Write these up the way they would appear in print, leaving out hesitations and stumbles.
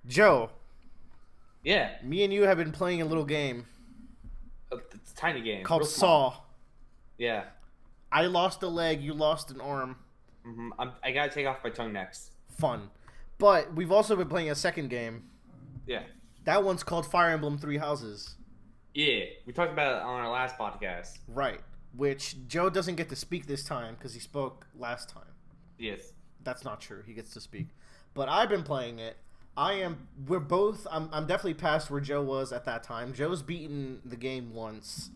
Joe, Yeah, me and you have been playing a little game it's a tiny game, called real small. Saw. Yeah. I lost a leg, you lost an arm. I gotta take off my tongue next. Fun. But we've also been playing a second game. Yeah. That one's called Fire Emblem Three Houses. Yeah. We talked about it on our last podcast. Right. Which Joe doesn't get to speak this time because he spoke last time. Yes. That's not true. He gets to speak. But I've been playing it. We're both, I'm definitely past where Joe was at that time. Joe's beaten the game once.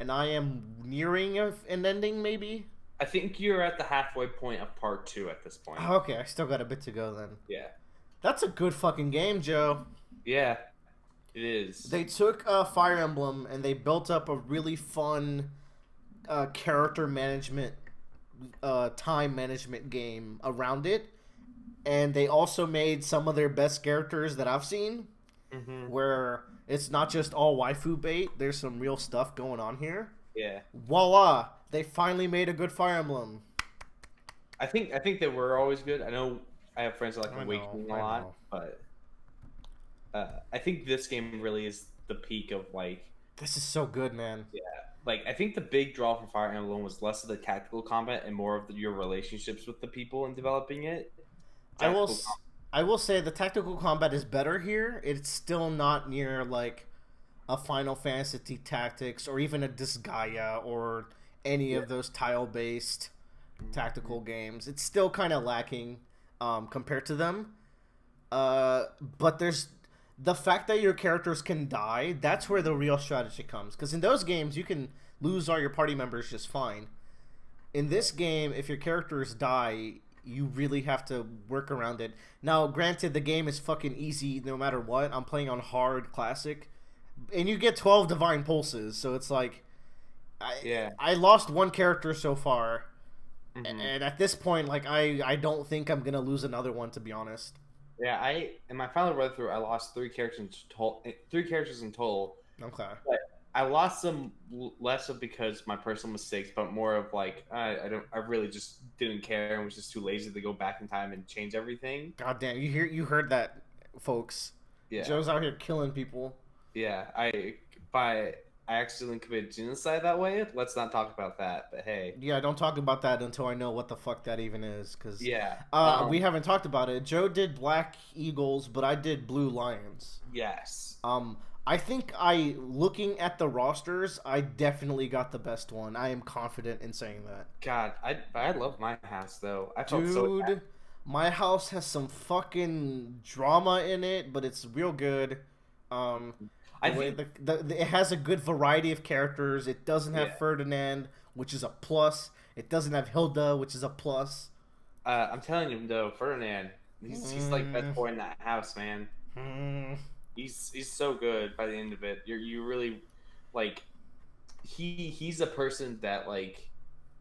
And I am nearing an ending, maybe? I think you're at the halfway point of part two at this point. Okay, I still got a bit to go then. Yeah. That's a good fucking game, Joe. Yeah, it is. They took Fire Emblem and they built up a really fun character management, time management game around it. And they also made some of their best characters that I've seen, hmm where it's not just all waifu bait. There's some real stuff going on here. Yeah. Voila! They finally made a good Fire Emblem. I think they were always good. I know I have friends that like I know, Awakening a I lot, know. but I think this game really is the peak of like This is so good, man. yeah. Like I think the big draw for Fire Emblem was less of the tactical combat and more of your relationships with the people in developing it. I will, Tactical s- I will say the tactical combat is better here. It's still not near like a Final Fantasy Tactics or even a Disgaea or any Yeah. of those tile-based tactical games. It's still kind of lacking compared to them. But there's the fact that your characters can die. That's where the real strategy comes. Because in those games, you can lose all your party members just fine. In this game, if your characters die, you really have to work around it. Now, granted, the game is fucking easy no matter what. I'm playing on hard classic, and you get 12 divine pulses, so it's like Yeah. I lost one character so far, hmm and at this point, like I don't think I'm gonna lose another one, to be honest. Yeah. I in my final run through, I lost three characters in total. Three characters in total. Okay. But I lost them less of because my personal mistakes, but more of like I don't. I really just didn't care and was just too lazy to go back in time and change everything. God damn, you heard that, folks? Yeah. Joe's out here killing people. Yeah. I accidentally committed genocide that way. Let's not talk about that. But hey. Yeah, don't talk about that until I know what the fuck that even is, because Yeah. we haven't talked about it. Joe did Black Eagles, but I did Blue Lions. Yes. I think looking at the rosters, I definitely got the best one. I am confident in saying that. God, I love my house though. I felt so bad. Dude, my house has some fucking drama in it, but it's real good. Um, I the way think it has a good variety of characters. It doesn't have yeah. Ferdinand, which is a plus. It doesn't have Hilda, which is a plus. I'm telling you though, Ferdinand, he's like best boy in that house, man. Mm. He's so good by the end of it. You really like he's a person that like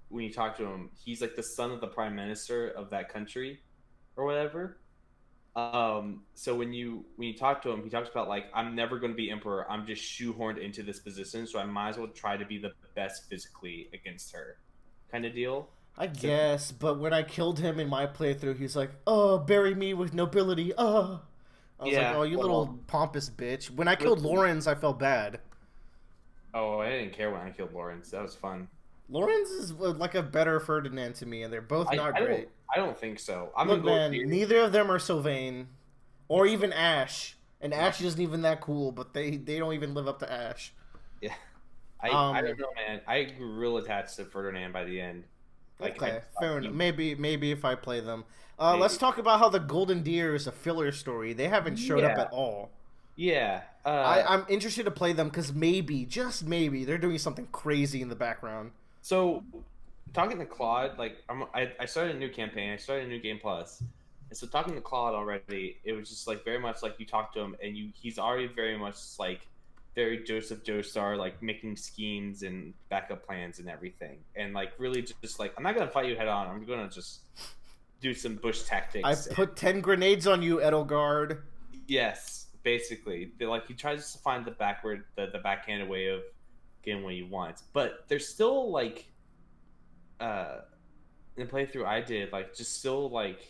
when you talk to him, he's like the son of the prime minister of that country or whatever. So when you talk to him, he talks about like I'm never going to be emperor. I'm just shoehorned into this position, so I might as well try to be the best physically against her, kind of deal. I So guess, but when I killed him in my playthrough, he's like, "Oh, bury me with nobility." Oh, I was like, yeah, "Oh, you well, little pompous bitch." When I killed listen. Lorenz, I felt bad. Oh, I didn't care when I killed Lawrence. That was fun. Lorenz is like a better Ferdinand to me, and they're both I, not I don't great. I don't think so. I'm gonna Look, go with man, you. neither of them are Sylvain, or even Ash. And Ash isn't even that cool, but they don't even live up to Ash. Yeah, I don't Um, know, man. I grew real attached to Ferdinand by the end. Like I okay, just fair thought enough. he Maybe if I play them, let's maybe. talk about how the Golden Deer is a filler story. They haven't showed up Yeah, at all. yeah. I'm interested to play them because maybe, just maybe, they're doing something crazy in the background. So talking to Claude, like I started a new campaign. I started a new game plus, and so talking to Claude already, it was just like very much like you talk to him, and he's already very much like very Joseph Joestar, like making schemes and backup plans and everything, and like really just like I'm not gonna fight you head on. I'm gonna just do some bush I tactics. put 10 grenades on you, Edelgard. Yes, basically, like he tries to find the backhanded way of getting what he wants, but there's still like uh in the playthrough I did, like just still like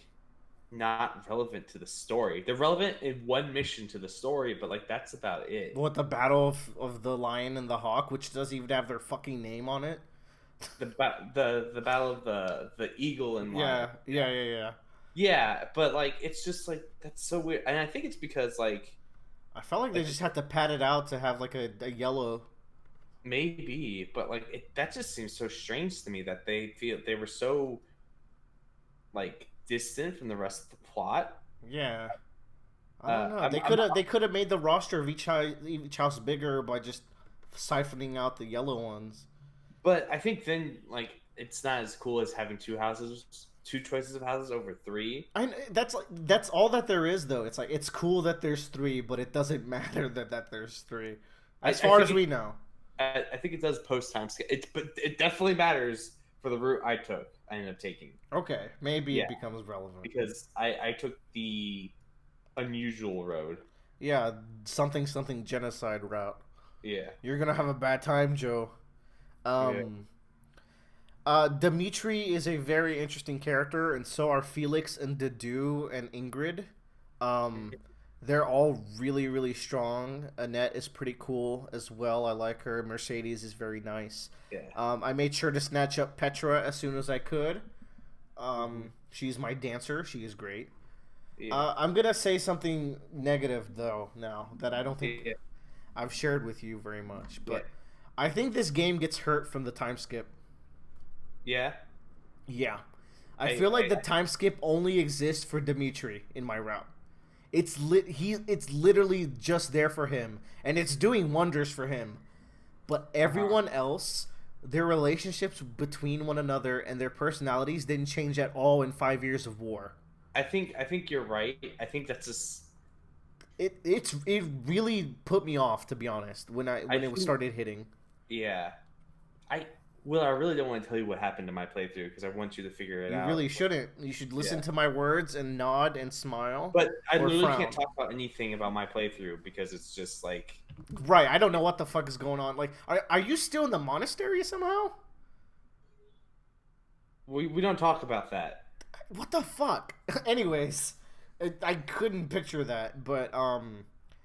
not relevant to the story. They're relevant in one mission to the story, but like that's about it. What, the battle of the lion and the hawk, which doesn't even have their fucking name on it? The battle of the eagle and lion. Yeah. Yeah, but like it's just like that's so weird, and I think it's because I felt like they like just had to pad it out to have like a yellow. maybe, but like that just seems so strange to me that they were so like distant from the rest of the plot. Yeah, I don't know. I'm They could have made the roster of each house bigger by just siphoning out the yellow ones. But I think then like it's not as cool as having two choices of houses over three. That's all that there is though. It's like it's cool that there's three, but it doesn't matter that there's three, as far as we know. I think it does post time skip. But it definitely matters for the route I took. I ended up taking. Okay, maybe it becomes relevant because I took the unusual road. Yeah, something genocide route. Yeah, you're gonna have a bad time, Joe. Yeah. Dimitri is a very interesting character, and so are Felix and Dedu and Ingrid. They're all really, really strong. Annette is pretty cool as well. I like her. Mercedes is very nice. Yeah. I made sure to snatch up Petra as soon as I could. She's my dancer. She is great. Yeah. I'm gonna say something negative though now that I don't think I've shared with you very much, but I think this game gets hurt from the time skip. Yeah. Yeah. I feel like the time skip only exists for Dimitri in my route. It's literally just there for him, and it's doing wonders for him. But everyone else, their relationships between one another and their personalities didn't change at all in 5 years of war. I think you're right. I think that's just it really put me off, to be honest, when it started hitting. Yeah. I really don't want to tell you what happened to my playthrough because I want you to figure it out. You really shouldn't. You should listen to my words and nod and smile. But I literally can't talk about anything about my playthrough because it's just like... Right, I don't know what the fuck is going on. Like, are you still in the monastery somehow? We don't talk about that. What the fuck? Anyways, I couldn't picture that, but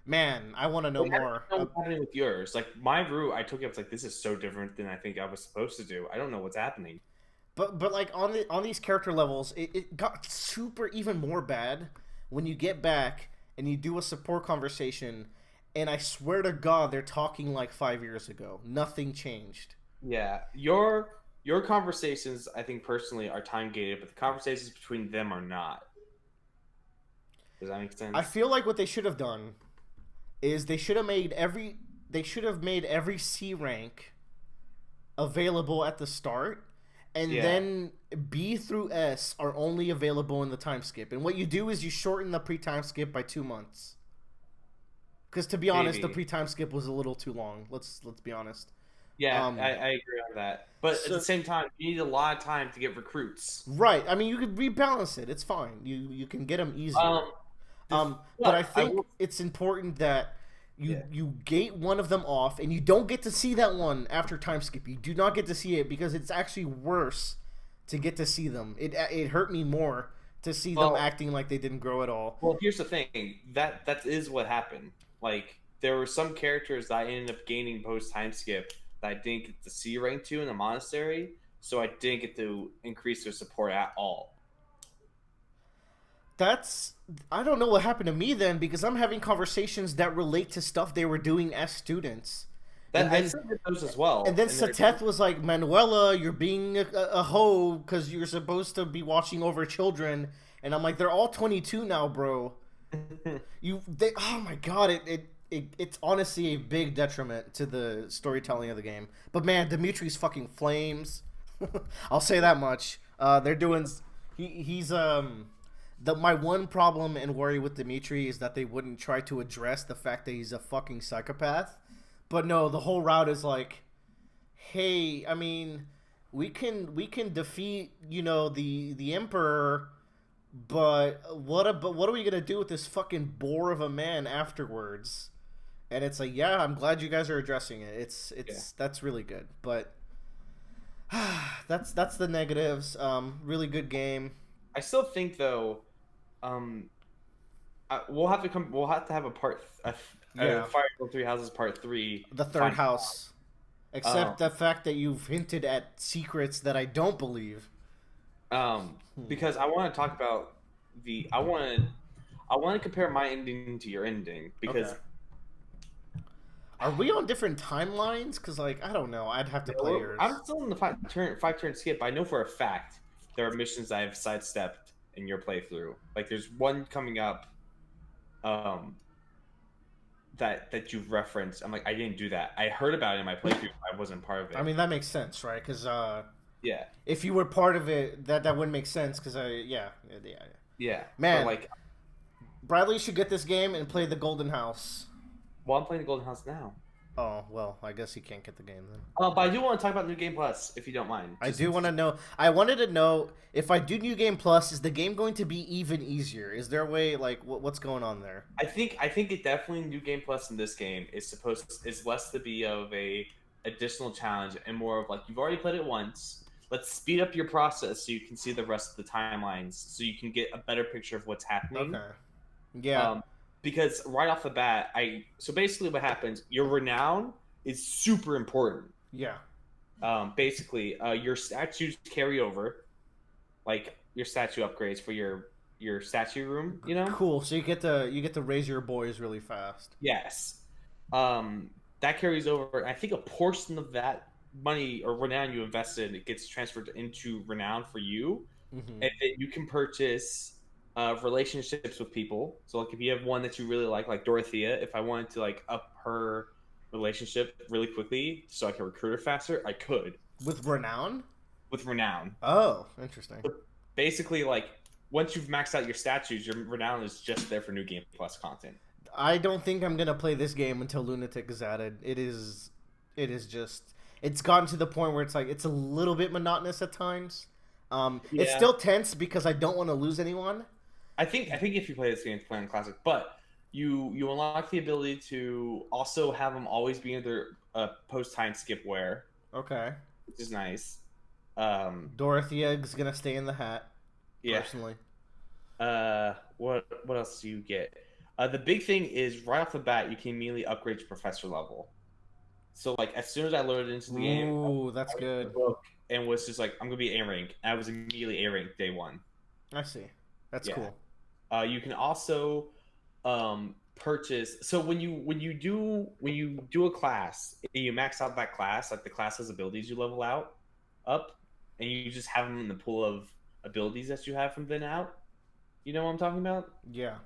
man, I want to know more. I don't know what's happening with yours. Like my route, I took it. I was like, this is so different than I think I was supposed to do. I don't know what's happening. But like on these character levels, it got super even more bad when you get back and you do a support conversation, and I swear to God, they're talking like 5 years ago. Nothing changed. Yeah, your conversations, I think personally, are time gated, but the conversations between them are not. Does that make sense? I feel like what they should have done is they should have made every C rank available at the start, and then B through S are only available in the time skip. And what you do is you shorten the pre-time skip by 2 months. Because to be honest, the pre-time skip was a little too long. Let's be honest. Yeah, I agree on that. But at the same time, you need a lot of time to get recruits. Right. I mean, you could rebalance it. It's fine. You can get them easier. But I think it's important that you gate one of them off, and you don't get to see that one after time skip. You do not get to see it because it's actually worse to get to see them. It hurt me more to see them acting like they didn't grow at all. Well, here's the thing. That is what happened. Like, there were some characters that I ended up gaining post time skip that I didn't get to C rank to in the monastery, so I didn't get to increase their support at all. I don't know what happened to me then, because I'm having conversations that relate to stuff they were doing as students. I said those as well. And then Sateth was like, Manuela, you're being a hoe because you're supposed to be watching over children. And I'm like, they're all 22 now, bro. Oh my god, it's honestly a big detriment to the storytelling of the game. But man, Dimitri's fucking flames. I'll say that much. They're doing. He's my one problem and worry with Dimitri is that they wouldn't try to address the fact that he's a fucking psychopath. But no, the whole route is like, hey, I mean, we can defeat, the Emperor, but what are we gonna do with this fucking bore of a man afterwards? And it's like, yeah, I'm glad you guys are addressing it. That's really good. But that's the negatives. Really good game. I still think though, um, we'll have to come. We'll have to have a Yeah, Fire Emblem Three Houses Part Three. the third Final. house. Um, Except the fact that you've hinted at secrets that I don't believe. because I want to talk about the. I want to compare my ending to your ending Okay. because Are we on different timelines? Because, like, I don't know. I'd have to play I'm yours. still in the five turn skip. But I know for a fact there are missions I've sidestepped in your playthrough. Like there's one coming up, um, that you've referenced. I'm like, I didn't do that. I heard about it in my playthrough. I wasn't part of I it. mean, that makes sense, right? Because Yeah, if you were part of it, that wouldn't make sense. Because yeah. yeah. But Man, like, Bradley should get this game and play the Golden House. well, I'm playing the Golden House now. Oh well, I guess he can't get the game then. But I do want to talk about New Game Plus, if you don't mind. I do want to know. I wanted to know if I do New Game Plus, is the game going to be even easier? Is there a way like what's going on there? I think it definitely New Game Plus in this game is less to be of a additional challenge and more of like you've already played it once. Let's speed up your process so you can see the rest of the timelines, so you can get a better picture of what's happening. Okay. Yeah. Um, because right off the bat, so basically what happens, your renown is super important. Yeah. Basically, your statues carry over, like your statue upgrades for your statue room. You know. Cool. So you get to raise your boys really fast. Yes. That carries over. I think a portion of that money or renown you invested it gets transferred into renown for you, Mm-hmm. and then you can purchase relationships with people. So like if you have one that you really like Dorothea, if I wanted to like up her relationship really quickly so I can recruit her faster, I could With renown. with renown. Oh, interesting. So basically, like once you've maxed out your statues, your renown is just there for New Game Plus content. I don't think I'm gonna play this game until Lunatic is added. It is just. It's gotten to the point where it's like it's a little bit monotonous at times. It's Yeah. still tense because I don't want to lose anyone. I think if you play this game, it's playing classic, but you unlock the ability to also have them always be in their post time skip wear, Okay. which is nice. Um, Dorothea is gonna stay in the hat. yeah. Personally. What else do you get? The big thing is right off the bat, you can immediately upgrade to professor level. So like as soon as I loaded into the game, Ooh, that's I read the good. book and was just like, I'm gonna be A rank. I was immediately A rank day one. I see. That's Yeah. cool. You can also purchase. So when you do a class, and you max out that class. Like the class has abilities you level out up, and you just have them in the pool of abilities that you have from then out. You know what I'm talking about? Yeah.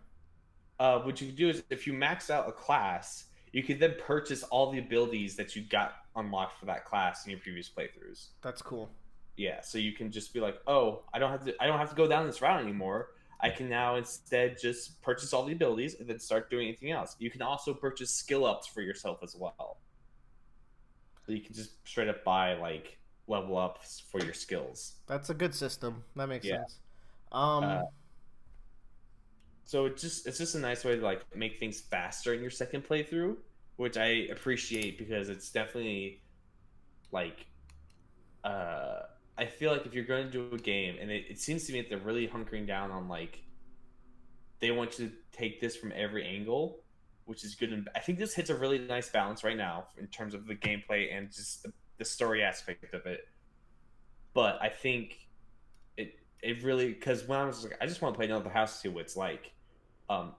What you can do is if you max out a class, you can then purchase all the abilities that you got unlocked for that class in your previous playthroughs. That's cool. Yeah, so you can just be like, oh, I don't have to go down this route anymore. I can now instead just purchase all the abilities and then start doing anything else. You can also purchase skill ups for yourself as well. So you can just straight up buy like level ups for your skills. That's a good system. That makes Yeah. sense. Uh, so it's just a nice way to like make things faster in your second playthrough, which I appreciate because it's definitely like I feel like if you're going to do a game, and it seems to me that they're really hunkering down on like they want you to take this from every angle, which is good. And I think this hits a really nice balance right now in terms of the gameplay and just the story aspect of it. But I think it really, because when I was like, I just want to play another house to see what it's like.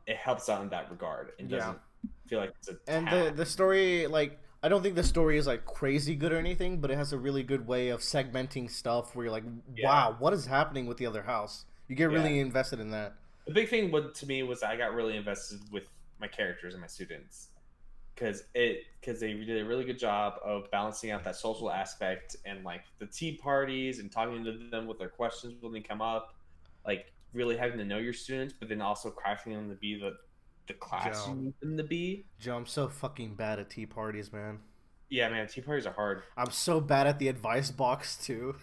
It helps out in that regard and doesn't feel like it's a And task. the story, like, I don't think the story is like crazy good or anything, but it has a really good way of segmenting stuff where you're like, Yeah. wow, what is happening with the other house? You get really Yeah. invested in that. The big thing to me was I got really invested with my characters and my students because they did a really good job of balancing out that social aspect and like the tea parties and talking to them with their questions when they come up, like really having to know your students, but then also crafting them to be the class you Joe. need them to be. Joe, I'm so fucking bad at tea parties, man. Yeah, man, tea parties are hard. I'm so bad at the advice box too.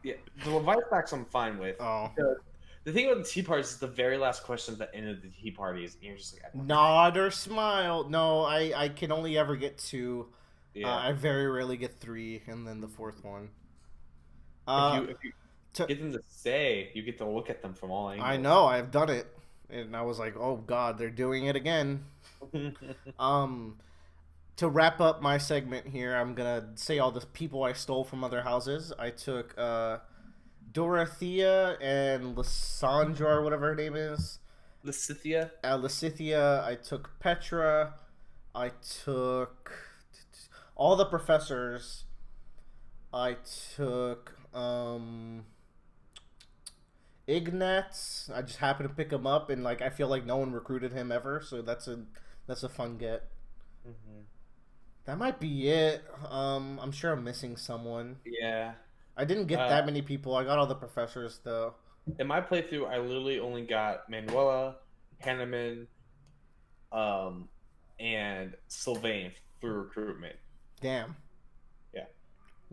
Yeah, the advice packs I'm fine with. Oh. The thing about the tea parties is the very last question at the end of the tea parties, and you're just like, Nod or smile. No, I can only ever get two. yeah. I very rarely get three, and then the fourth one. If you To, get them to stay. You get to look at them from all I angles. know I've done it, and I was like, oh god, they're doing it again. Um, to wrap up my segment here, I'm gonna say all the people I stole from other houses. I took Dorothea and Lysandra, or whatever her name is. Lysithia. Lysithia. I took Petra. I took all the professors. I took Ignatz. I just happened to pick him up, and like I feel like no one recruited him ever, so that's a fun get. Mm-hmm. That might be it. I'm sure I'm missing someone. Yeah. I didn't get that many people. I got all the professors though. In my playthrough, I literally only got Manuela, Hanneman, and Sylvain through recruitment. Damn. Yeah.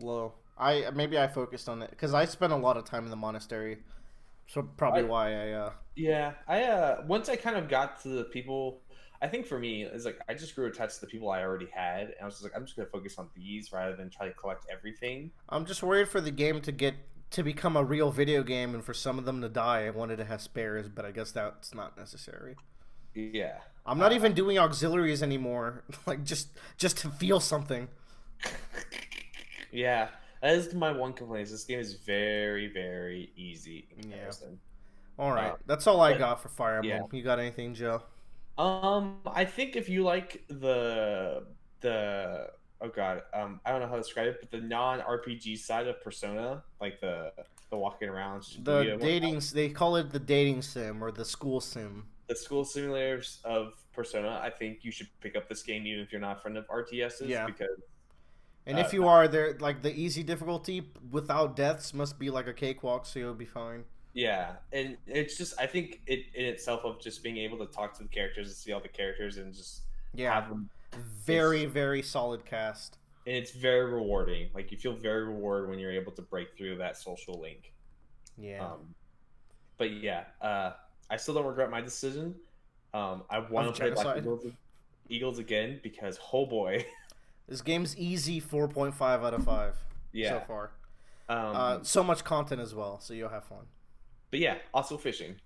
Low. I focused on it because I spent a lot of time in the monastery, so probably why I. Yeah, I once I kind of got to the people. I think for me, it's like I just grew attached to the people I already had, and I was just like, I'm just gonna focus on these rather than try to collect everything. I'm just worried for the game to become a real video game, and for some of them to die. I wanted to have spares, but I guess that's not necessary. Yeah. I'm not even doing auxiliaries anymore. Like just to feel something. Yeah, that is my one complaint. Is this game is very, very easy in comparison. All right, that's all I but- got for Fire Emblem. yeah. You got anything, Joe? I think if you like the oh god, I don't know how to describe it, but the non RPG side of Persona, like the walking around, The dating, they call it the dating sim or the school sim. the school simulators of Persona, I think you should pick up this game even if you're not a friend of RTSs. Yeah. Because And if you are, there like the easy difficulty without deaths must be like a cakewalk, so you'll be fine. yeah, and it's just I think it in itself of just being able to talk to the characters and see all the characters and just have them, Very solid cast. and it's very rewarding. Like you feel very rewarded when you're able to break through that social link. Yeah. But yeah, I still don't regret my decision. I want to play Black Eagles again because oh boy, This game's easy 4.5 out of 5 yeah. so far. So much content as well, so you'll have fun. But yeah, also fishing.